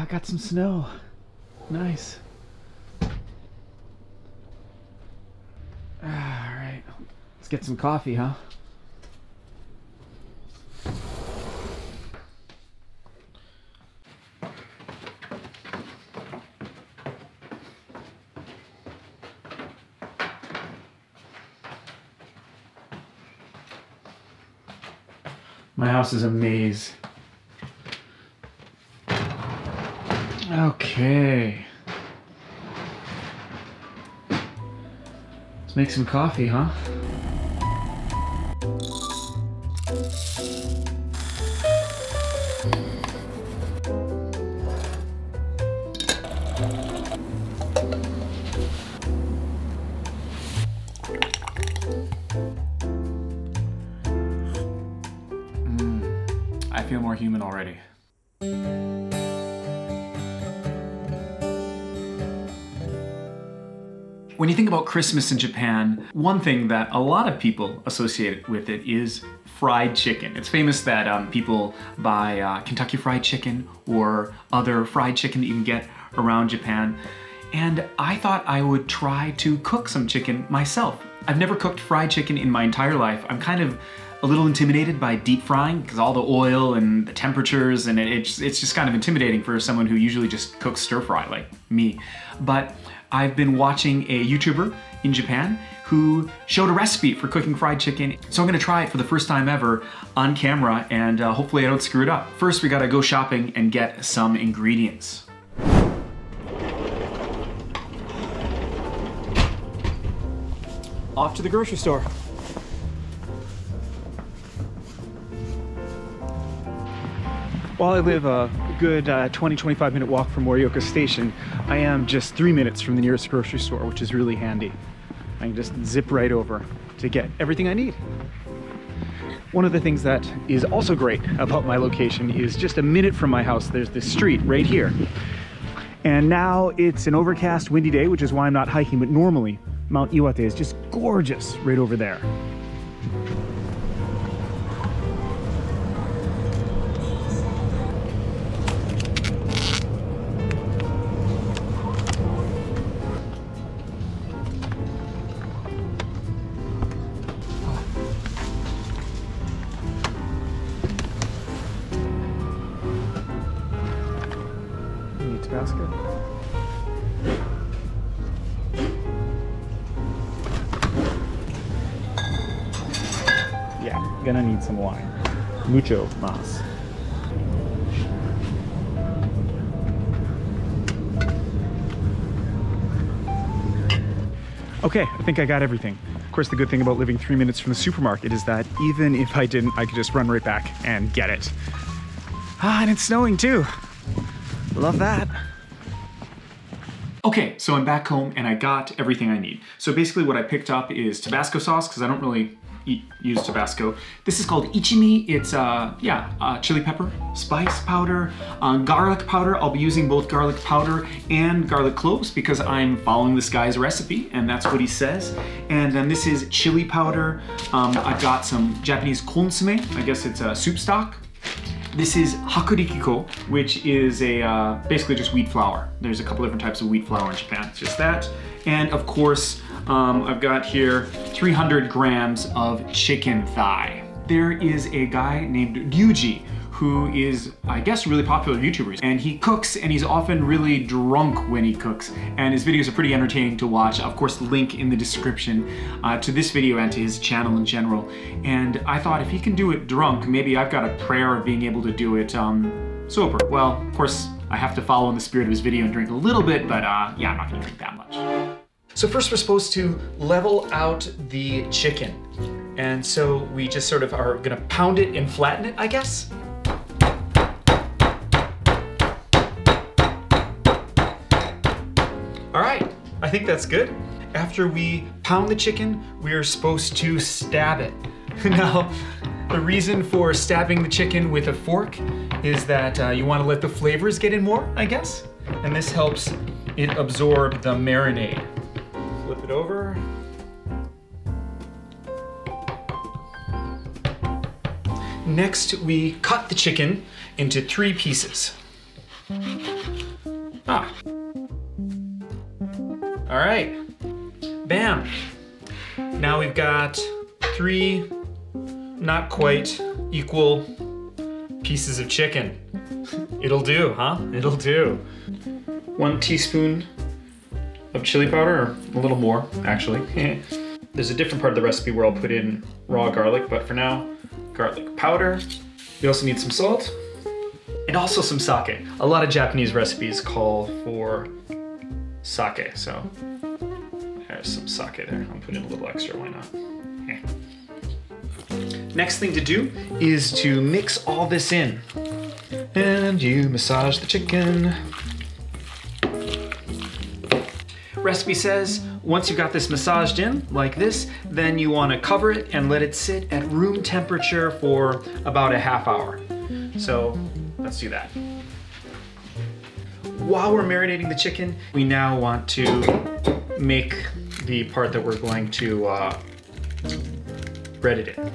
I got some snow. Nice. All right, let's get some coffee, huh? My house is a maze. Okay. Let's make some coffee, huh? I feel more human already. When you think about Christmas in Japan, one thing that a lot of people associate with it is fried chicken. It's famous that people buy Kentucky Fried Chicken or other fried chicken that you can get around Japan. And I thought I would try to cook some chicken myself. I've never cooked fried chicken in my entire life. I'm kind of a little intimidated by deep frying because all the oil and the temperatures, and it's just kind of intimidating for someone who usually just cooks stir fry like me. But I've been watching a YouTuber in Japan who showed a recipe for cooking fried chicken. So I'm gonna try it for the first time ever on camera, and hopefully I don't screw it up. First, we gotta go shopping and get some ingredients. Off to the grocery store. While I live a good 20-25 minute walk from Morioka Station, I am just 3 minutes from the nearest grocery store, which is really handy. I can just zip right over to get everything I need. One of the things that is also great about my location is just a minute from my house, there's this street right here. And now it's an overcast, windy day, which is why I'm not hiking, but normally Mount Iwate is just gorgeous right over there. Tabasco. Yeah, gonna need some wine. Mucho mas. Okay, I think I got everything. Of course, the good thing about living 3 minutes from the supermarket is that even if I didn't, I could just run right back and get it. Ah, and it's snowing too. Love that. Okay, so I'm back home and I got everything I need. So basically what I picked up is Tabasco sauce, because I don't really use Tabasco. This is called ichimi. It's chili pepper, spice powder, garlic powder. I'll be using both garlic powder and garlic cloves because I'm following this guy's recipe and that's what he says. And then this is chili powder. I've got some Japanese consomme. I guess it's a soup stock. This is hakurikiko, which is a basically just wheat flour. There's a couple different types of wheat flour in Japan. It's just that. And of course, I've got here 300 grams of chicken thigh. There is a guy named Ryuji who is, I guess, a really popular YouTuber. And he cooks, and he's often really drunk when he cooks. And his videos are pretty entertaining to watch. Of course, link in the description to this video and to his channel in general. And I thought if he can do it drunk, maybe I've got a prayer of being able to do it sober. Well, of course, I have to follow in the spirit of his video and drink a little bit, but yeah, I'm not gonna drink that much. So first we're supposed to level out the chicken. And so we just sort of are gonna pound it and flatten it, I guess. All right, I think that's good. After we pound the chicken, we are supposed to stab it. Now, the reason for stabbing the chicken with a fork is that you want to let the flavors get in more, I guess. And this helps it absorb the marinade. Flip it over. Next, we cut the chicken into 3 pieces. Ah. All right, bam. Now we've got 3 not quite equal pieces of chicken. It'll do, huh? It'll do. 1 teaspoon of chili powder, or a little more, actually. There's a different part of the recipe where I'll put in raw garlic, but for now, garlic powder. We also need some salt, and also some sake. A lot of Japanese recipes call for sake, so there's some sake there. I'm putting a little extra, why not? Next thing to do is to mix all this in. And you massage the chicken. Recipe says, once you've got this massaged in, like this, then you want to cover it and let it sit at room temperature for about a half hour. So let's do that. While we're marinating the chicken, we now want to make the part that we're going to bread it in.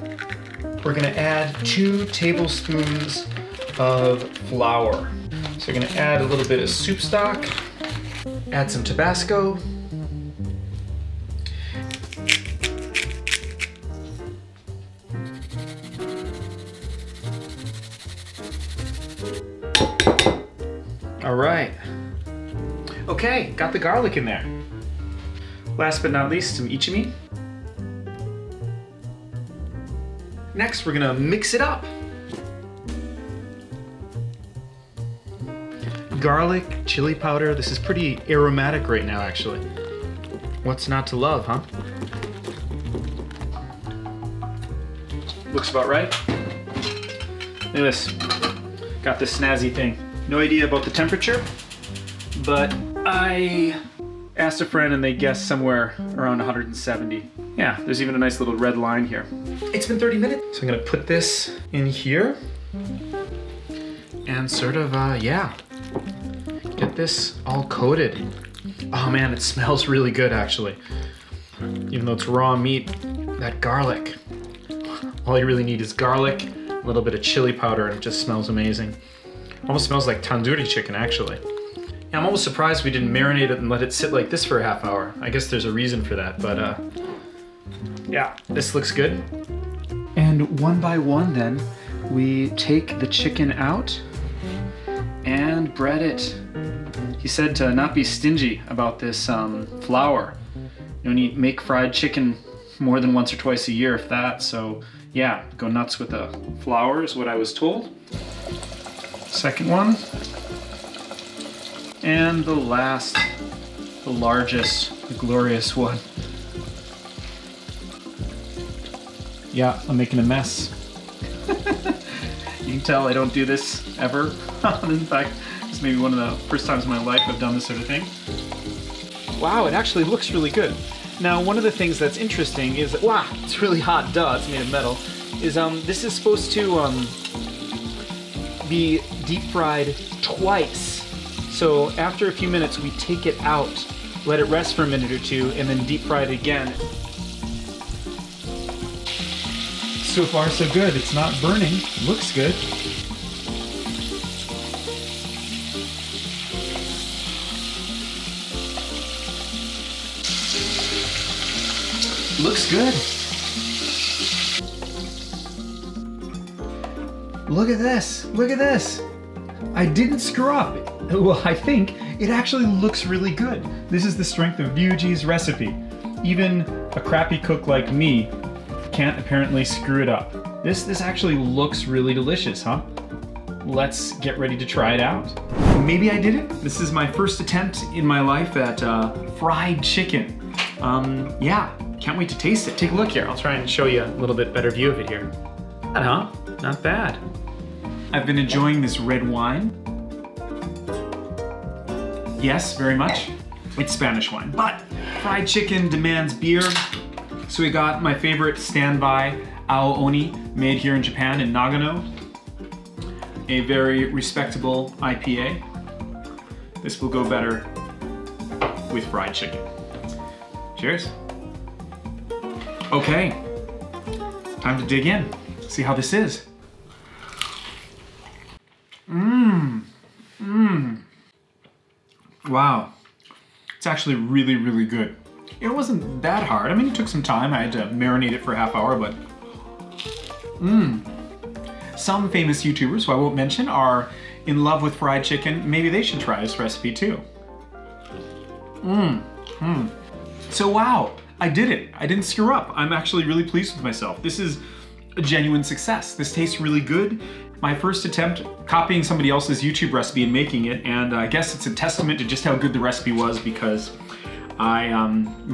We're gonna add 2 tablespoons of flour. So we're gonna add a little bit of soup stock, add some Tabasco, all right. Okay, got the garlic in there. Last but not least, some ichimi. Next, we're gonna mix it up. Garlic, chili powder. This is pretty aromatic right now, actually. What's not to love, huh? Looks about right. Look at this. Got this snazzy thing. No idea about the temperature, but I asked a friend and they guessed somewhere around 170. Yeah, there's even a nice little red line here. It's been 30 minutes. So I'm gonna put this in here and sort of, yeah, get this all coated. Oh man, it smells really good actually. Even though it's raw meat, that garlic. All you really need is garlic, a little bit of chili powder, and it just smells amazing. Almost smells like tandoori chicken actually. Yeah, I'm almost surprised we didn't marinate it and let it sit like this for a half hour. I guess there's a reason for that, but yeah, this looks good. And one by one then, we take the chicken out and bread it. He said to not be stingy about this flour. You don't make fried chicken more than once or twice a year, if that, so yeah, go nuts with the flour is what I was told. Second one. And the last, the largest, the glorious one. Yeah, I'm making a mess. You can tell I don't do this ever. In fact, it's maybe one of the first times in my life I've done this sort of thing. Wow, it actually looks really good. Now, one of the things that's interesting is that, wow, it's really hot, duh, it's made of metal, is this is supposed to be deep fried twice. So after a few minutes, we take it out, let it rest for a minute or two, and then deep fry it again. So far, so good. It's not burning. Looks good. Looks good. Look at this. Look at this. I didn't screw up. Well, I think it actually looks really good. This is the strength of Ryuji's recipe. Even a crappy cook like me can't apparently screw it up. This actually looks really delicious, huh? Let's get ready to try it out. Maybe I did it. This is my first attempt in my life at fried chicken. Yeah, can't wait to taste it. Take a look here. I'll try and show you a little bit better view of it here. Huh? Not bad. I've been enjoying this red wine. Yes, very much. It's Spanish wine, but fried chicken demands beer. So we got my favorite standby Ao Oni, made here in Japan in Nagano. A very respectable IPA. This will go better with fried chicken. Cheers. Okay, time to dig in. See how this is. Wow. It's actually really, really good. It wasn't that hard. I mean, it took some time. I had to marinate it for a half hour, but some famous YouTubers, who I won't mention, are in love with fried chicken. Maybe they should try this recipe too. So wow, I did it. I didn't screw up. I'm actually really pleased with myself. This is a genuine success. This tastes really good. My first attempt copying somebody else's YouTube recipe and making it, and I guess it's a testament to just how good the recipe was, because I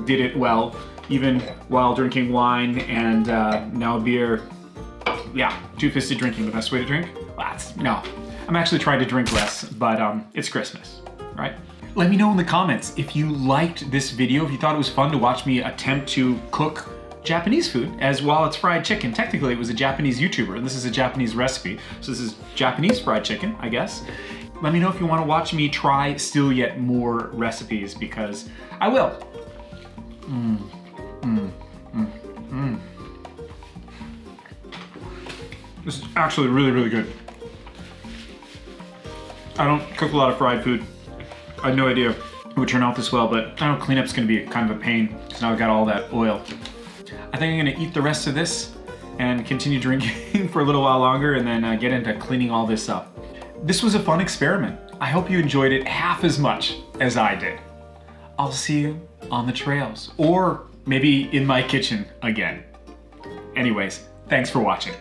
did it well, even while drinking wine and now beer. Yeah, two-fisted drinking, the best way to drink? No, I'm actually trying to drink less, but it's Christmas, right? Let me know in the comments if you liked this video, if you thought it was fun to watch me attempt to cook Japanese food, as while it's fried chicken. Technically it was a Japanese YouTuber, and this is a Japanese recipe, so this is Japanese fried chicken, I guess. Let me know if you want to watch me try still yet more recipes, because I will. This is actually really, really good. I don't cook a lot of fried food. I had no idea it would turn out this well, but I know cleanup's gonna be kind of a pain, because now I've got all that oil. I think I'm gonna eat the rest of this and continue drinking for a little while longer, and then get into cleaning all this up. This was a fun experiment. I hope you enjoyed it half as much as I did. I'll see you on the trails, or maybe in my kitchen again. Anyways, thanks for watching.